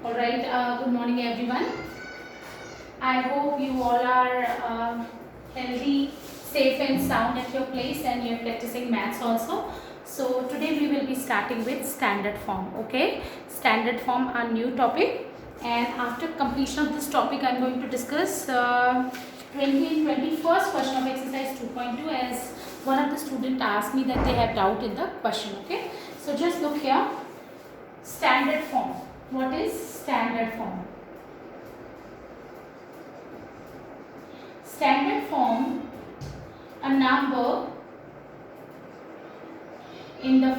Alright, good morning everyone. I hope you all are healthy, safe and sound at your place and you're practicing maths also. So today we will be starting with standard form, okay? Standard form, a new topic, and after completion of this topic I'm going to discuss 20 and 21st question of exercise 2.2 as one of the students asked me that they have doubt in the question, okay? So just look here, standard form. What is standard form? Standard form, a number in the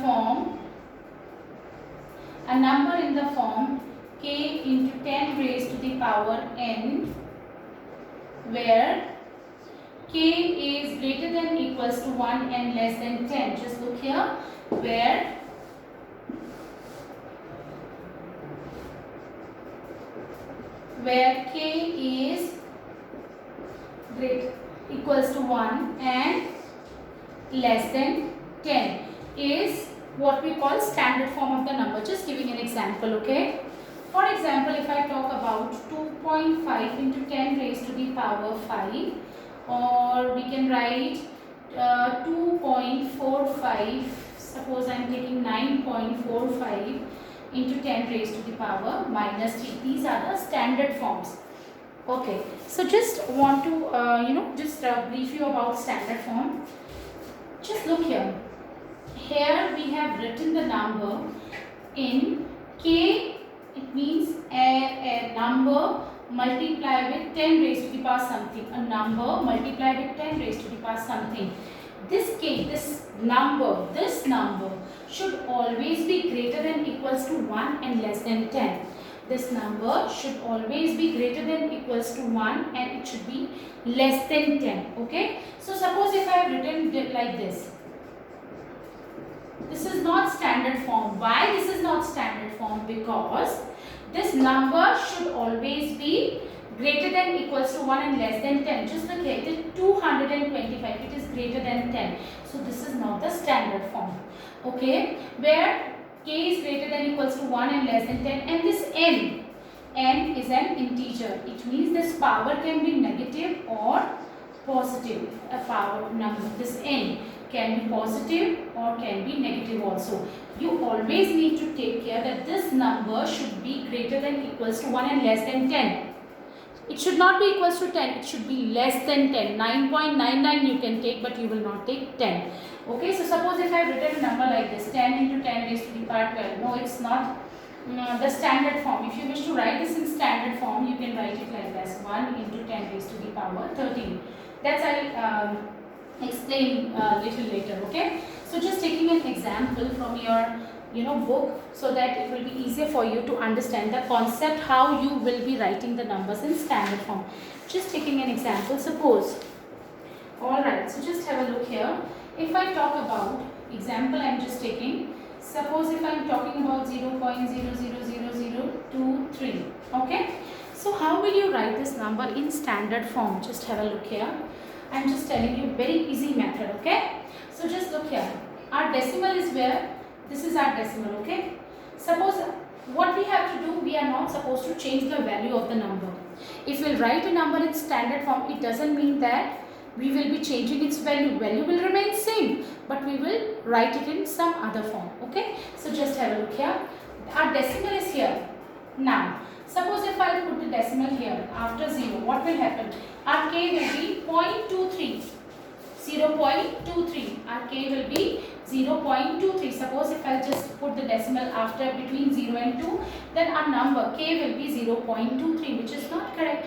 form k into 10 raised to the power n, where k is greater than equals to 1 and less than 10. Just look here, where k is equals to 1 and less than 10 is what we call standard form of the number. Just giving an example, okay? For example, if I talk about 2.5 into 10 raised to the power 5, or we can write 2.45, suppose I am taking 9.45 into 10 raised to the power minus 3. These are the standard forms. Okay, so just want to brief you about standard form. Just look here. Here we have written the number in k. It means a number multiplied with 10 raised to the power something. A number multiplied with 10 raised to the power something. This number should always be greater than equals to 1 and less than 10. This number should always be greater than equals to 1 and it should be less than 10. Okay. So suppose if I have written it like this. This is not standard form. Why this is not standard form? Because this number should always be greater than equals to 1 and less than 10. Just look here, it is 225. It is greater than 10. So this is not the standard form. Okay. Where k is greater than equals to 1 and less than 10, and this n is an integer. It means this power can be negative or positive. A power number, this n can be positive or can be negative also. You always need to take care that this number should be greater than equals to 1 and less than 10. It should not be equals to 10. It should be less than 10. 9.99 you can take, but you will not take 10. Okay, so suppose if I have written a number like this, 10 into 10 raised to the power 12. No, it's not the standard form. If you wish to write this in standard form, you can write it like this, 1 into 10 raised to the power 13. That's I'll explain little later. Okay, so just taking an example from your book, so that it will be easier for you to understand the concept how you will be writing the numbers in standard form. Just taking an example, suppose, alright, so just have a look here. If I talk about example, I am just taking, suppose if I am talking about 0.000023, okay. So how will you write this number in standard form? Just have a look here. I am just telling you very easy method, okay. So just look here, our decimal is where, this is our decimal, okay. Suppose what we have to do, we are not supposed to change the value of the number. If we write a number in standard form, it doesn't mean that we will be changing its value. Value will remain same, but we will write it in some other form, okay. So just have a look here. Our decimal is here. Now, suppose if I put the decimal here after 0, what will happen? Our k will be 0.23. 0.23. Our k will be 0.23. Suppose if I just put the decimal after between 0 and 2, then our number k will be 0.23, which is not correct.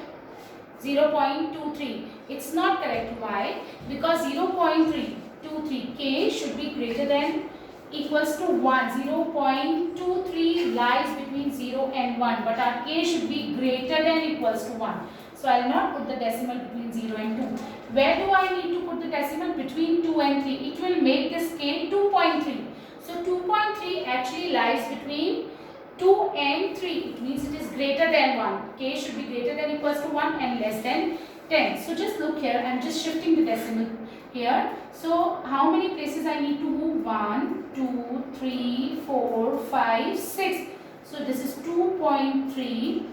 0.23. It's not correct. Why? Because 0.23 k should be greater than equals to 1. 0.23 lies between 0 and 1, but our k should be greater than equals to 1. So I will not put the decimal between 0 and 2. Where do I need to put the decimal? Between 2 and 3. It will make this k 2.3. So 2.3 actually lies between 2 and 3. It means it is greater than 1. K should be greater than equals to 1 and less than 10. So just look here. I am just shifting the decimal here. So how many places I need to move? 1, 2, 3, 4, 5, 6. So this is 2.3,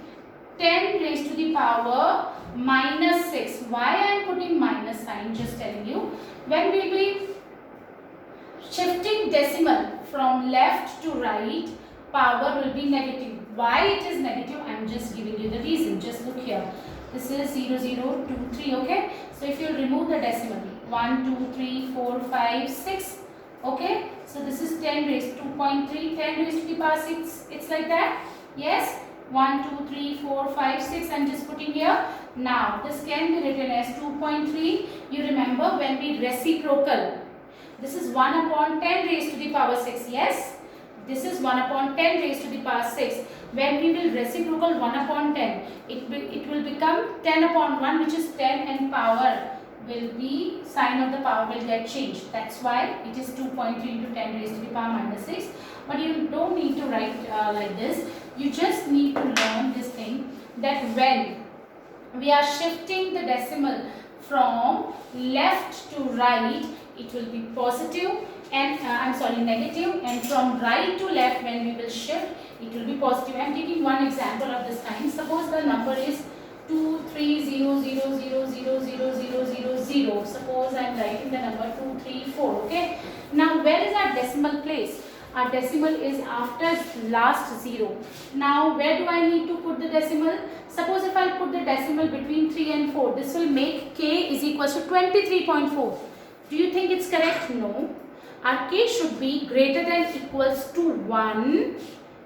10 raised to the power minus 6. Why I am putting minus sign? Just telling you. When we will be shifting decimal from left to right, power will be negative. Why it is negative? I am just giving you the reason. Just look here. This is 0, 0, 2, 3. Okay. So if you remove the decimal, 1, 2, 3, 4, 5, 6. Okay. So this is 10 raised to 2.3, 10 raised to the power 6. It's like that. Yes. 1, 2, 3, 4, 5, 6. I am just putting here. Now this can be written as 2.3. You remember when we reciprocal. This is 1 upon 10 raised to the power 6. Yes. This is 1 upon 10 raised to the power 6. When we will reciprocal 1 upon 10, it will become 10 upon 1, which is 10, and power will be, sign of the power will get changed. That's why it is 2.3 into 10 raised to the power minus 6. But you don't need to write like this. You just need to learn this thing, that when we are shifting the decimal from left to right, it will be positive, and negative, and from right to left when we will shift, it will be positive. I am taking one example of this kind. Suppose the number is 230000000. Suppose I am writing the number 234. Okay. Now where is our decimal place? Our decimal is after last 0. Now where do I need to put the decimal? Suppose if I put the decimal between 3 and 4, this will make k is equal to 23.4. Do you think it's correct? No. Our k should be greater than equals to 1.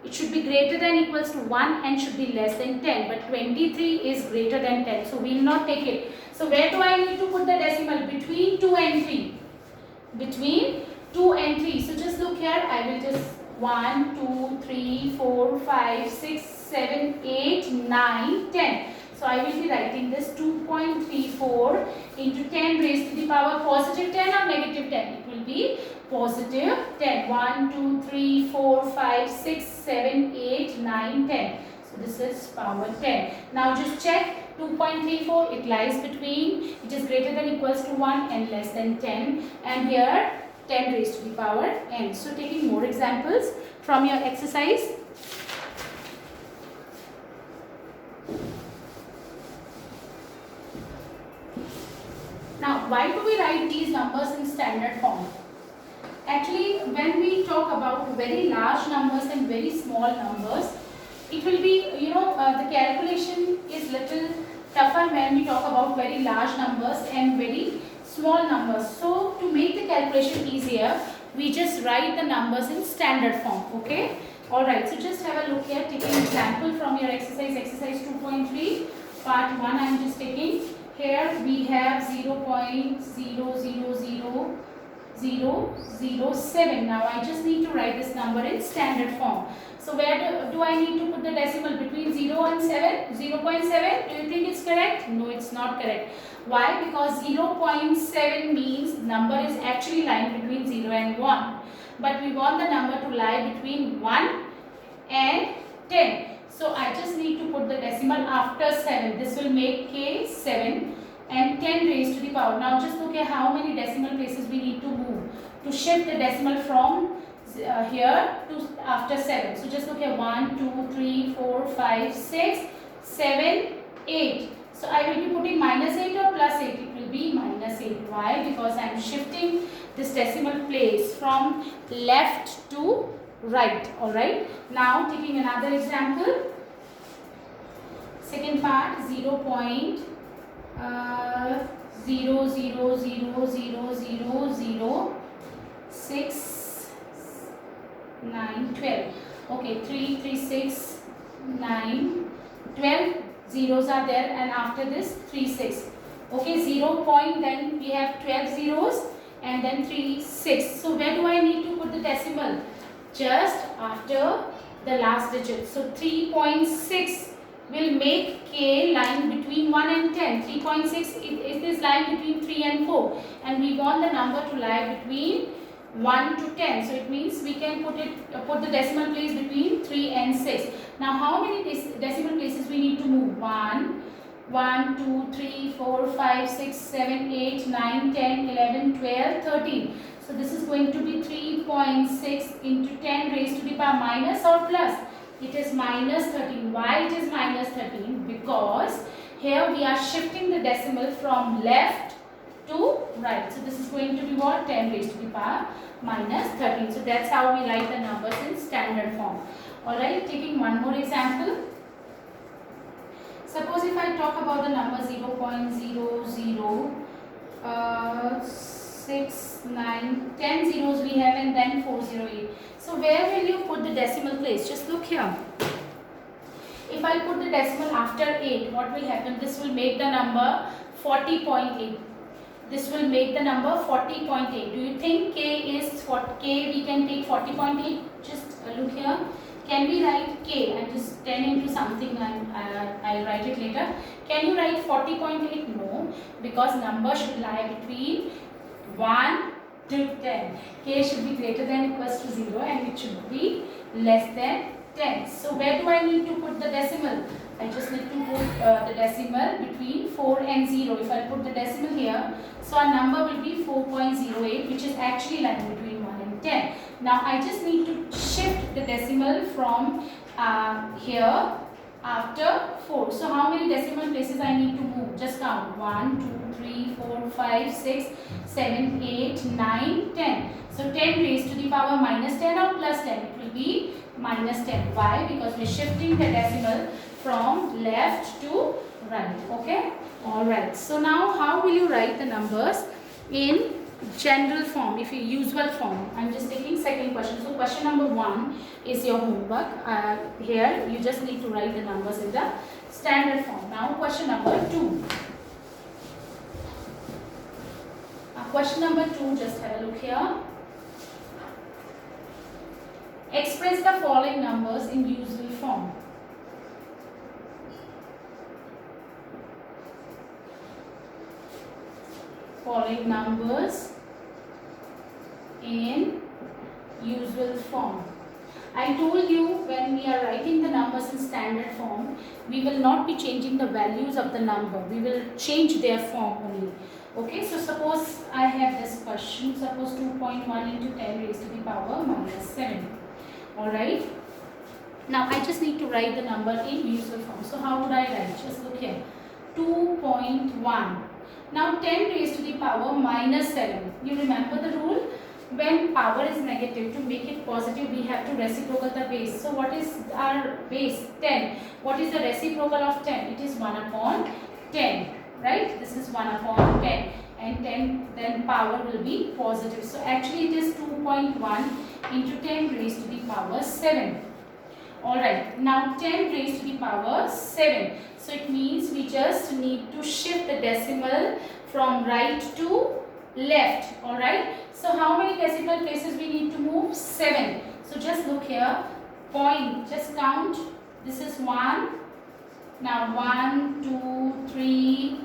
It should be greater than equals to 1 and should be less than 10. But 23 is greater than 10. So we will not take it. So where do I need to put the decimal? Between 2 and 3. Between 2 and 3. So just look here. I will just 1, 2, 3, 4, 5, 6, 7, 8, 9, 10. So I will be writing this 2.34 into 10 raised to the power positive 10 or negative 10. It will be positive 10. 1, 2, 3, 4, 5, 6, 7, 8, 9, 10. So this is power 10. Now just check 2.34. It lies between, it is greater than equals to 1 and less than 10. And here 10 raised to the power n. So taking more examples from your exercise. Now, why do we write these numbers in standard form? Actually, when we talk about very large numbers and very small numbers, it will be, the calculation is little tougher when we talk about very large numbers and very small numbers. So, to make the calculation easier, we just write the numbers in standard form. Okay? Alright, so just have a look here. Take an example from your exercise 2.3, part 1. I am just taking. Here we have 0.000007. Now I just need to write this number in standard form. So where do I need to put the decimal? Between 0 and 7? 0.7? Do you think it's correct? No, it's not correct. Why? Because 0.7 means number is actually lying between 0 and 1. But we want the number to lie between 1 and 10. So I just need to put the decimal after 7. This will make k 7 and 10 raised to the power. Now just look at how many decimal places we need to move to shift the decimal from here to after 7. So just look at 1, 2, 3, 4, 5, 6, 7, 8. So I will be putting minus 8 or plus 8. It will be minus 8. Why? Because I am shifting this decimal place from left to right. Alright. Now taking another example. Second part, 0.0000006912. Okay, 3, 3, 6, 9, 12 zeros are there, and after this 3, 6. Okay, 0 point, then we have 12 zeros and then 3, 6. So where do I need to put the decimal? Just after the last digit. So 3.6 will make k lying between 1 and 10. 3.6 it is lying between 3 and 4, and we want the number to lie between 1 to 10. So it means we can put the decimal place between 3 and 6. Now how many decimal places we need to move? 1, 2, 3, 4, 5, 6, 7, 8, 9, 10, 11, 12, 13. So this is going to be 3.6 into 10 raised to the power minus or plus? it is minus 13. Why it is minus 13? Because here we are shifting the decimal from left to right. So this is going to be what? 10 raised to the power minus 13. So that's how we write the numbers in standard form. Alright, taking one more example. Suppose if I talk about the number 0.0069, 10 zeros we have and then 408. So where will you put the decimal place? Just look here. If I put the decimal after 8, what will happen? This will make the number 40.8. This will make the number 40.8. Do you think K is what? K we can take 40.8? Just look here. Can we write K? I'm just 10 into something and I'll write it later. Can you write 40.8? No, because number should lie between 1 to 10. K should be greater than equals to 0 and it should be less than 10. So where do I need to put the decimal? I just need to put the decimal between 4 and 0. If I put the decimal here, so our number will be 4.08, which is actually lying between 1 and 10. Now I just need to shift the decimal from here after 4. So how many decimal places I need to move? Just count. 1, 2, 3, 4, 5, 6, 7, 8, 9, 10. So 10 raised to the power minus 10 or plus 10? It will be minus 10. Why? Because we are shifting the decimal from left to right. Okay? Alright. So now how will you write the numbers in general form, if you usual form? I'm just taking second question. So question number 1 is your homework. Here you just need to write the numbers in the standard form. Now question number 2. Question number 2, just have a look here. Express the following numbers in usual form. Following numbers in usual form. I told you when we are writing the numbers in standard form, we will not be changing the values of the number. We will change their form only. Okay, so suppose I have this question. Suppose 2.1 into 10 raised to the power minus 7. Alright. Now I just need to write the number in usual form. So how would I write? Just look here. 2.1. Now 10 raised to the power minus 7. You remember the rule? When power is negative, to make it positive, we have to reciprocal the base. So what is our base? 10. What is the reciprocal of 10? It is 1 upon 10. Right? This is 1 upon 10. And 10, then power will be positive. So actually it is 2.1 into 10 raised to the power 7. Alright. Now 10 raised to the power 7. So it means we just need to shift the decimal from right to left. Alright. So how many decimal places we need to move? 7. So just look here. Point. Just count. This is 1. Now 1, 2, 3,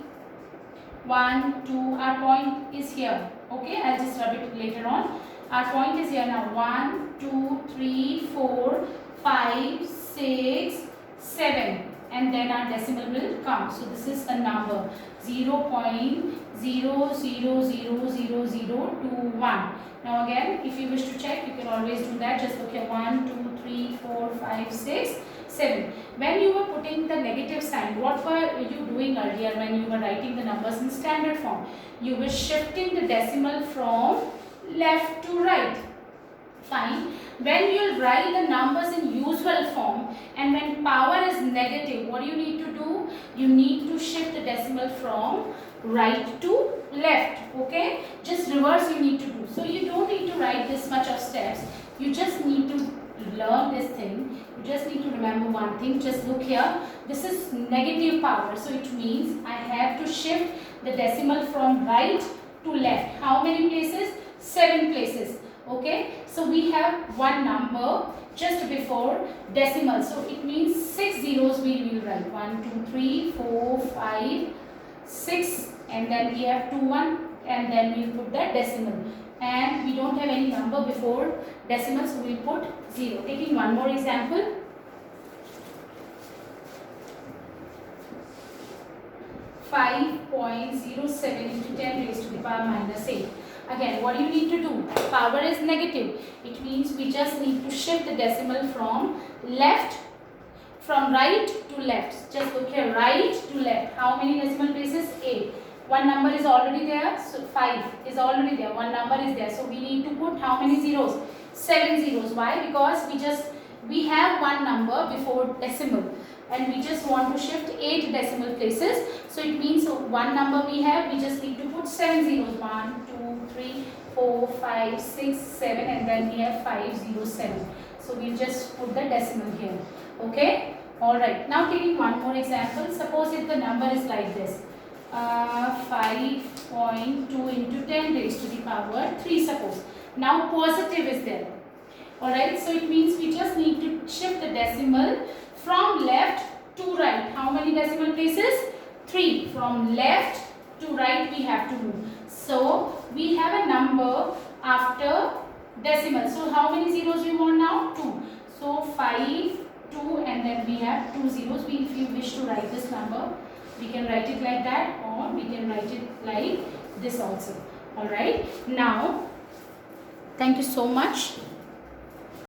1, 2. Our point is here. Okay. I'll just rub it later on. Our point is here now. 1, 2, 3, 4, 5, 6, 7. And then our decimal will come. So this is a number 0.00000021. Now again, if you wish to check, you can always do that. Just look at 1, 2, 3, 4, 5, 6, 7. When you were putting the negative sign, what were you doing earlier when you were writing the numbers in standard form? You were shifting the decimal from left to right. Fine. When you write the numbers in usual form and when power is negative, what do you need to do? You need to shift the decimal from right to left. Okay? Just reverse you need to do. So you don't need to write this much of steps. You just need to learn this thing. You just need to remember one thing. Just look here. This is negative power. So it means I have to shift the decimal from right to left. How many places? 7 places. Okay, so we have one number just before decimal. So it means 6 zeros we will write. 1, 2, 3, 4, 5, 6, and then we have 2, 1, and then we put the decimal. And we don't have any number before decimal, so we put 0. Taking one more example. (5.07 into 10 raised to the power minus 8). Again, what do you need to do? Power is negative. It means we just need to shift the decimal from left from right to left. Just look here, right to left. How many decimal places? 8. One number is already there, so 5 is already there. One number is there, so we need to put how many zeros? 7 zeros. Why? Because we have one number before decimal, and we just want to shift 8 decimal places. So it means one number we have, we just need to put 7 zeros. 1, 2, 3, 4, 5, 6, 7, and then we have 507. So we'll just put the decimal here. Okay. Alright. Now taking one more example. Suppose if the number is like this. 5.2 into 10 raised to the power 3, suppose. Now positive is there. Alright, so it means we just need to shift the decimal from left to right. How many decimal places? 3. From left to right we have to move. So we have a number after decimal. So how many zeros we want now? 2. So 5, 2, and then we have 2 zeros. If you wish to write this number, we can write it like that, or we can write it like this also. Alright. Now, thank you so much.